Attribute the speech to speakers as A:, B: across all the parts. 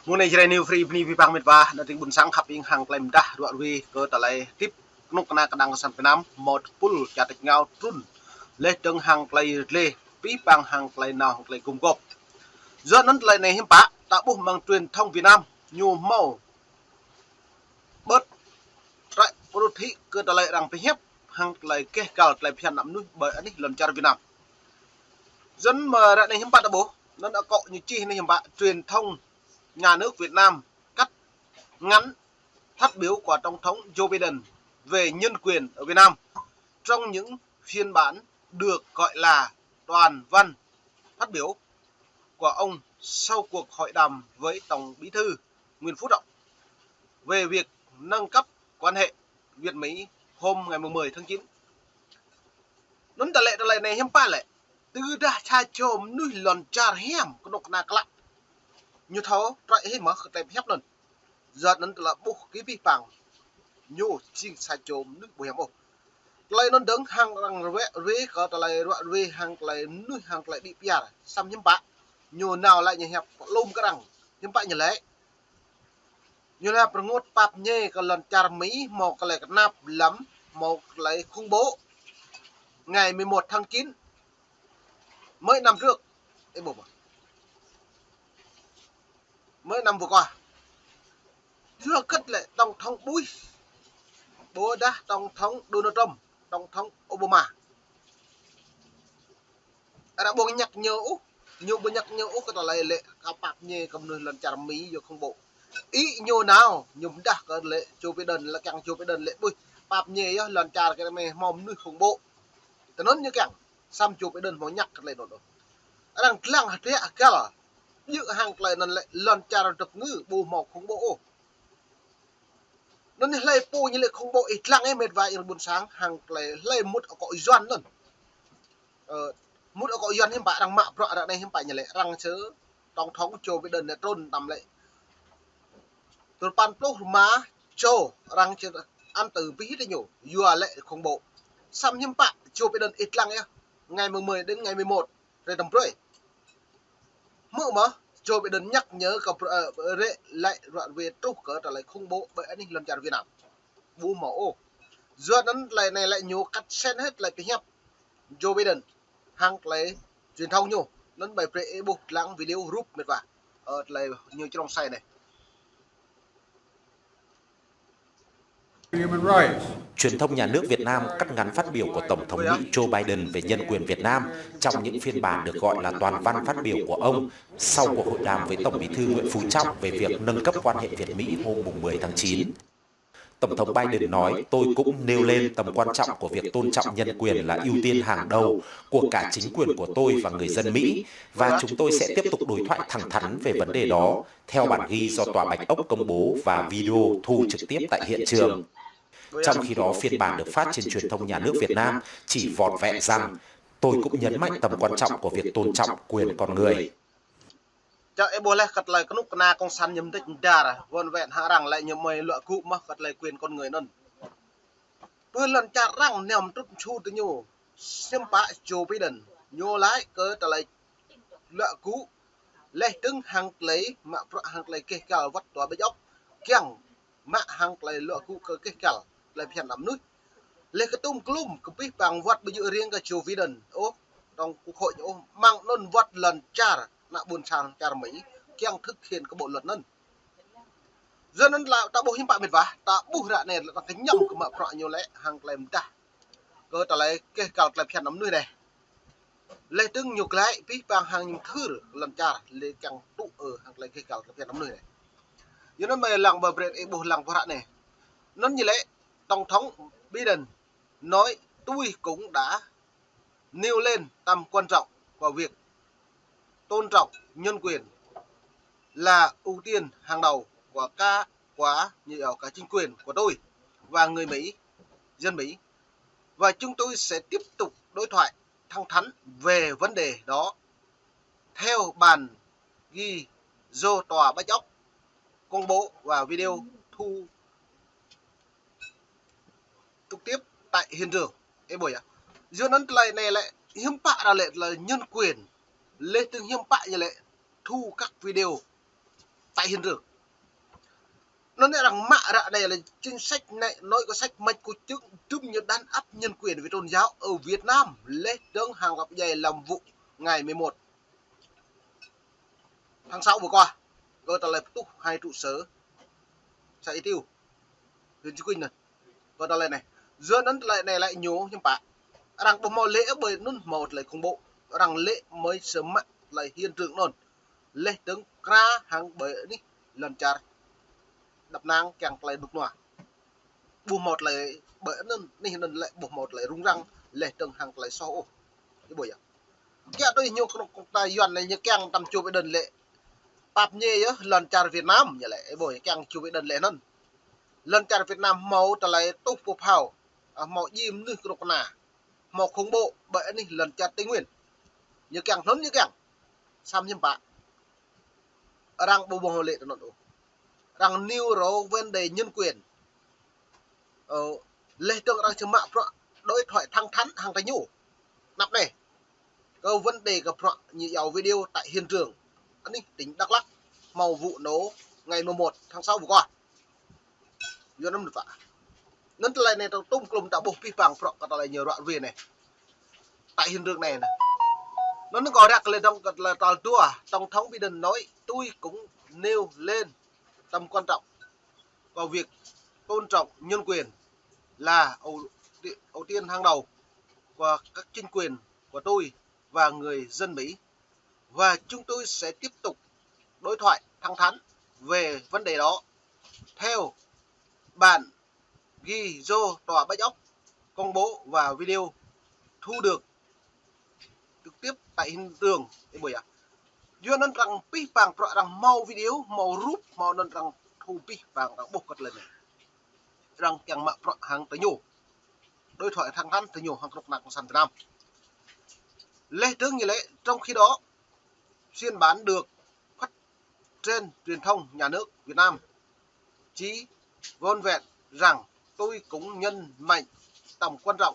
A: Mùa này chơi new free ni vi bang mit va nanti bun sang khap ing hang klaim dah dua wi ke talai tip nuk kena kadang san penam mod pul catik ngau trun le teng hang klai le pi bang hang klai nào klai cung gop do nan klai này hiểm bạ ta buh mang truyền thông Việt Nam nhu mau bớt right produk thi ke talai rang pe hiệp hang klai ke kal klai pian nam nu bởi anh lần char Việt Nam dân mà đoạn này hiểm bạ ta bố nó đã cọ như chi này hiểm bạ truyền thông nhà nước Việt Nam cắt ngắn phát biểu của Tổng thống Joe Biden về nhân quyền ở Việt Nam trong những phiên bản được gọi là toàn văn phát biểu của ông sau cuộc hội đàm với Tổng Bí thư Nguyễn Phú Trọng về việc nâng cấp quan hệ Việt-Mỹ hôm ngày 10 tháng 9. Nón tờ lệ này hiếm pa lệ từ đã cha chôm nuôi lòn char hem có nọc nạc lạ như thấu trại hết mở đẹp hép lần giờ nó là bu cái vi bằng nhu chinh sa chôm nước bùi hàm ô lại nó đứng hàng răng rế có lại rế hàng lại nuôi hàng lại bị bia xăm hiếm bạ nhu nào lại như hẹp lôm cái răng hiếm bạ như lẽ như là ngốt pap nhê có lần char Mỹ một cái lại nạp lắm một lại khung bố ngày 11 tháng 9 mới năm trước ấy bộ mới năm vừa qua chưa cất lại Tổng thống Bush bố đã Tổng thống Donald Trump Tổng thống Obama đã buông nhắc nhớ nhiều buông nhắc nhớ cái là lệ các bạc nhé cầm nơi lần chả Mỹ giờ không bộ ý nhiều nào nhung đã cái lệ Joe Biden là càng Joe Biden lệ bui bạc nhé lần chả cái này mồm nuôi không bộ từ nó như càng xăm Joe Biden mau nhắc cái này rồi đang lăng hạt thế cả là dự hàng lại lần chả đập ngư bù mọc không bộ nó lấy pu như lệ không bộ ít lăng em mệt vài buồn sáng hàng lấy mút ở cõi doan luôn mút ở cõi doan hiểm bạ đang mạ bọa đang đây hiểm bạ như lệ răng chớ Tổng thống Joe Biden là trôn tầm lệ từ pan plô má Joe răng chớ ăn từ bí đấy nhủ vừa lệ không bộ xăm hiểm bạ Joe Biden ít lăng ấy ngày 10 đến ngày 11 rồi tầm rưỡi mượn mà Joe Biden nhắc nhớ gặp lại đoạn về trúc cỡ trở lại không bộ bởi anh lần chặt Việt Nam bu mẫu do đó lại nhiều cắt sen hết lại cái hẹp Joe Biden hàng lại truyền thông nhiều nó bài pre buộc lãng video group mệt vả lại nhiều trong say này.
B: Truyền thông nhà nước Việt Nam cắt ngắn phát biểu của Tổng thống Mỹ Joe Biden về nhân quyền Việt Nam trong những phiên bản được gọi là toàn văn phát biểu của ông sau cuộc hội đàm với Tổng Bí thư Nguyễn Phú Trọng về việc nâng cấp quan hệ Việt-Mỹ hôm 10 tháng 9. Tổng thống Biden nói, tôi cũng nêu lên tầm quan trọng của việc tôn trọng nhân quyền là ưu tiên hàng đầu của cả chính quyền của tôi và người dân Mỹ, và chúng tôi sẽ tiếp tục đối thoại thẳng thắn về vấn đề đó, theo bản ghi do Tòa Bạch Ốc công bố và video thu trực tiếp tại hiện trường. Trong khi đó, phiên bản được phát trên truyền thông nhà nước Việt Nam chỉ vỏn vẹn rằng tôi cũng nhấn mạnh tầm quan trọng của việc tôn trọng quyền con người.
A: Cho Ebola cắt lại cái nút na con săn nhầm tích ra rồi, vòn vẹn hạ rằng lại nhầm mày loại cụ mà cắt lại quyền con người nân. Tôi lần chặt rằng nhầm chút chu từ nhau, xem bạ Joe Biden nhô lái cơ trả lại loại cụ, lấy trứng hàng lấy mà hàng lấy kê cào vắt tòa bê ốc, keng mà hàng lấy loại cụ cơ kê cào lại phiền nắm núi, lấy cái tung clum cái biết bằng vắt bây giờ riêng cái Joe Biden, ô trong cuộc hội ô mang nôn vắt lần chặt nạ buồn sang chả Mỹ keng thực hiện cái bộ luật nân giờ nên là ta bộ hiến bạ mệt vả ta bu ra này là cái nhầm của mà họ nhiều lẽ hàng làm ta cơ ta lấy cái cào làm phiền nắm nuôi này lấy tương nhiều cái biết bằng hàng thứ lần chả lấy càng tụ ở hàng lấy cái cào làm phiền nắm nuôi này giờ nó mày làng bờ bệt bộ làng vả này nó như lẽ Tổng thống Biden nói tôi cũng đã nêu lên tầm quan trọng của việc tôn trọng nhân quyền là ưu tiên hàng đầu của cả chính quyền của tôi và người Mỹ, dân Mỹ, và chúng tôi sẽ tiếp tục đối thoại thẳng thắn về vấn đề đó theo bản ghi do Tòa Bạch Ốc công bố và video thu trực tiếp tại hiện trường. Em bồi à? Giờ nó này lại hiếm bạ là nhân quyền lên từng hiếm bạ như lệ thu các video tại hiện trường. Nó nói rằng mạ rạ này là chính sách này nói có sách mạch của chung như đàn áp nhân quyền với tôn giáo ở Việt Nam lê đơn hàng gặp dày làm vụ ngày 11 tháng 6 vừa qua. Cơ ta lại túc hai trụ sở xã tiêu huyện Chí Quynh này. Cơ ta lại này giữa nó lại này lại nhố nhưng bà rằng bộ mò lễ bởi nun một lại khủng bộ rằng lễ mới sớm mặn lại hiện trường non lê tướng ra hàng bởi đi lần char đập nang càng lại đục nòa bù một lại bởi nên nên lại bù một lại rung răng lê tướng hàng lại so ô cái buổi à kia tôi nhiều công tài doan này như càng tầm chùa với đơn lệ bạp nhê á lần char Việt Nam như lại buổi càng chùa với đơn lệ nân lần char Việt Nam màu ta lại tốt phục hào màu im như cái nà màu khủng bộ bởi đi lần char Tây Nguyên như càng lớn như càng sam nhâm bạ rằng bộ hồ lệ nó rằng nêu rõ vấn đề nhân quyền lê tương đang chấm mạo đối thoại thẳng thắn hàng tay nhủ nắp này câu vấn đề gặp rõ như giàu video tại hiện trường an ninh tỉnh Đắk Lắk màu vụ nổ ngày 11 tháng 6 vừa qua do năm được vậy nên lại này tao tung cùng tạo bộ phi phẳng rõ cả lại nhiều đoạn về này tại hiện trường này nó gọi ra là trong là tàu tua tổng thống Biden nói tôi cũng nêu lên tầm quan trọng vào việc tôn trọng nhân quyền là ưu tiên hàng đầu của các chính quyền của tôi và người dân Mỹ và chúng tôi sẽ tiếp tục đối thoại thẳng thắn về vấn đề đó. Theo bản ghi do tòa Bạch Ốc công bố và video thu được trực tiếp tại hiện trường cái buổi do nên rằng pi bằng rằng mau video mau rút mau nên rằng thu pi bằng rằng bốc cật lên này rằng chẳng mạ hàng tới nhủ đối thoại thẳng thắn tới nhủ hàng lục nặng sàn Việt Nam lê tướng như lẽ trong khi đó xuyên bán được phát trên truyền thông nhà nước Việt Nam chí vòn vẹn rằng tôi cũng nhân mạnh tầm quan trọng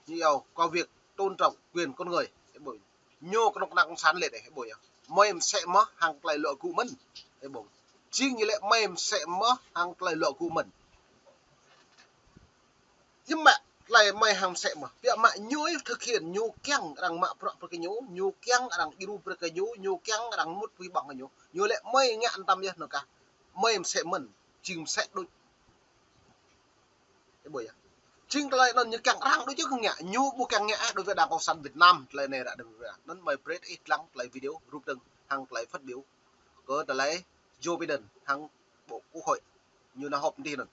A: nhiều có việc tôn trọng quyền con người cái buổi nhô cái nặng sàn lệ này cái buổi mềm sẽ mất hàng lại lựa cụ mình cái buổi chính như lẽ mềm sẽ mất hàng lại lựa cụ mình nhưng mà lại mày hàng sẽ mà việc mà nhúi thực hiện nhu keng rằng mạ pro cái nhu keng rằng iru cái nhu keng rằng mút vi bằng cái nhu lẽ mày ngạn tâm nhá nó cả mày sẽ mình chìm sẽ đôi cái buổi chính lại nó như càng răng đối chứ không nhạ nhu bu càng nhạ đối với đảng cộng sản Việt Nam lại này đã đừng nó mày press ít lắm lại video rút từng hàng lại phát biểu có ta lấy Joe Biden hàng bộ quốc hội như là họp đi rồi.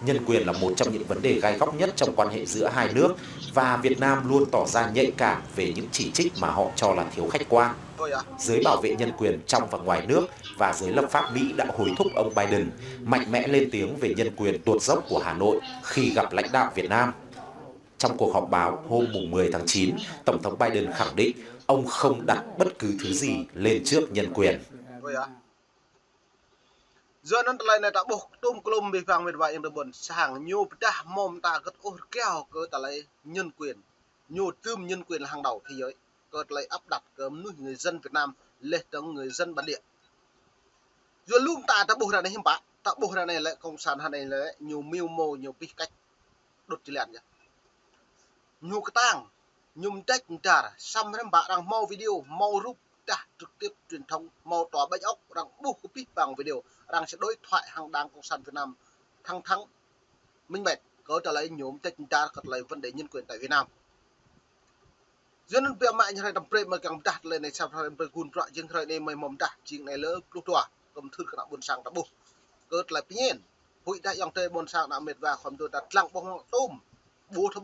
B: Nhân quyền là một trong những vấn đề gai góc nhất trong quan hệ giữa hai nước và Việt Nam luôn tỏ ra nhạy cảm về những chỉ trích mà họ cho là thiếu khách quan. Giới bảo vệ nhân quyền trong và ngoài nước và giới lập pháp Mỹ đã hối thúc ông Biden mạnh mẽ lên tiếng về nhân quyền tuột dốc của Hà Nội khi gặp lãnh đạo Việt Nam. Trong cuộc họp báo hôm 10 tháng 9, Tổng thống Biden khẳng định ông không đặt bất cứ thứ gì lên trước nhân quyền.
A: Doนั้นlại này đã buộc tôm klum bị phang việt vậy được buồn sang nhiều đã mồm ta cất ô keo cơ ta lại nhân quyền nhiều tươm nhân quyền là hàng đầu thế giới cơ lại áp đặt cấm nuôi người dân Việt Nam lên tới người dân bản địa do lúc ta buộc ra này hiểm bạ ta buộc ra này lại cộng sản hà này lại nhiều mưu mô nhiều bí cách đột chỉ liền nhá nhiều cái tang nhung trách trả xăm hiểm bạ đang mau video mau rút đã trực tiếp truyền thông màu tỏa Bạch Ốc rằng buộc cái pít bằng video rằng sẽ đối thoại hàng đảng cộng sản Việt Nam thăng thắng minh bạch có trở lại nhóm trách trả cật lại vấn đề nhân quyền tại Việt Nam do nên việc mạng như này tầm pre mà càng đặt lên này sao phải gun trọ trên thời này mày mồm đặt chuyện này lỡ lúc tua cầm thư các buôn sang đã buộc cất lại nhiên hội đại dòng tây buôn sang đã mệt và khoảng tôi đặt lặng bông tôm bùa thô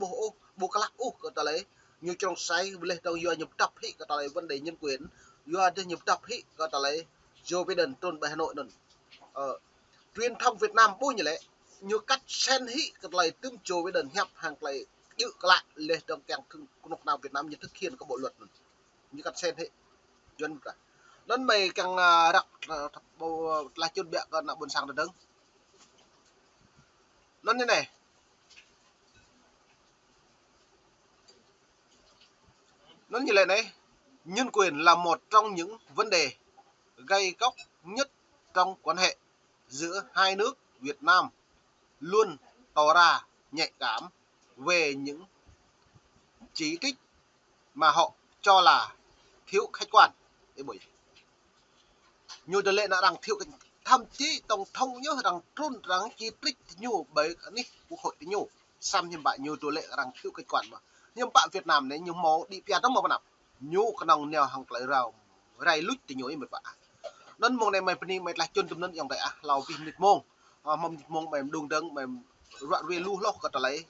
A: bùa cá lắc cất lại như trong say lên tàu do nhập tập hị cất lại vấn đề nhân quyền do nhập tập hị cất lại Joe Biden tôn bài Hà Nội nè truyền thông Việt Nam bôi như lẽ như cách sen hị cất lại tương Joe Biden hẹp hàng lại giữ lại lên trong càng thương lúc nào Việt Nam như thực hiện các bộ luật như cách sen hị dân cả nên mày càng đặt là chuẩn bị còn là buồn sang được đứng nó như này nó như này này nhân quyền là một trong những vấn đề gay góc nhất trong quan hệ giữa hai nước Việt Nam luôn tỏ ra nhạy cảm về những chỉ trích mà họ cho là thiếu khách quan. Bởi nhiều đời lệ đã đang thiếu thậm chí tổng thống nhớ rằng trôn rằng chỉ trích nhiều bởi ní quốc hội nhiều xăm nhưng bạn nhiều tuổi lệ rằng thiếu khách quan mà nhưng bạn Việt Nam này nhiều máu đi phía đó mà bạn nào nhiều cái nòng nèo hàng lại rào ray lút thì nhiều một bạn nên mong này mày phải mày là chân tụm nên dòng đại lào vì mệt mông mong mong mày đường đơn mày loạn về lu lóc cả lấy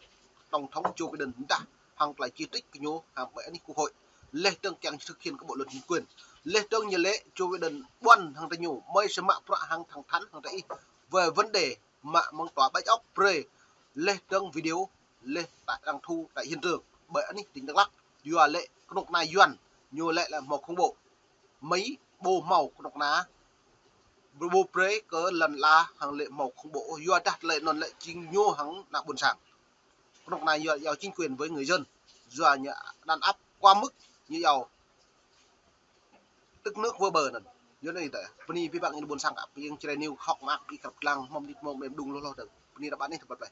A: tổng thống Joe Biden đã hàng lại chỉ trích cái nhiều hàng bởi ní quốc hội lê tương chẳng thực hiện các bộ luật nhân quyền lê tương như lễ Joe Biden quan hàng tay nhiều mấy sự mạng hàng thẳng thắn hàng tay về vấn đề mạng mong tòa bách óc pre lê tương video lê tại đang thu tại hiện trường bởi anh tỉnh Đắk Lắk vừa lệ nộp này yuan nhiều lệ là một không bộ mấy bồ màu của nọc ná bồ pre cỡ lần la hàng lệ màu không bộ vừa đặt lệ non lệ chính nhô hàng nặng buồn sảng nọc này vừa giàu chính quyền với người dân vừa nhà đàn áp qua mức như giàu tức nước vơ bờ nè như này tại peni vi bạn như buồn sảng áp nhưng chơi new học mạng đi cặp lăng mong đi mong em đùng lo được peni đã bán đi thực vật vậy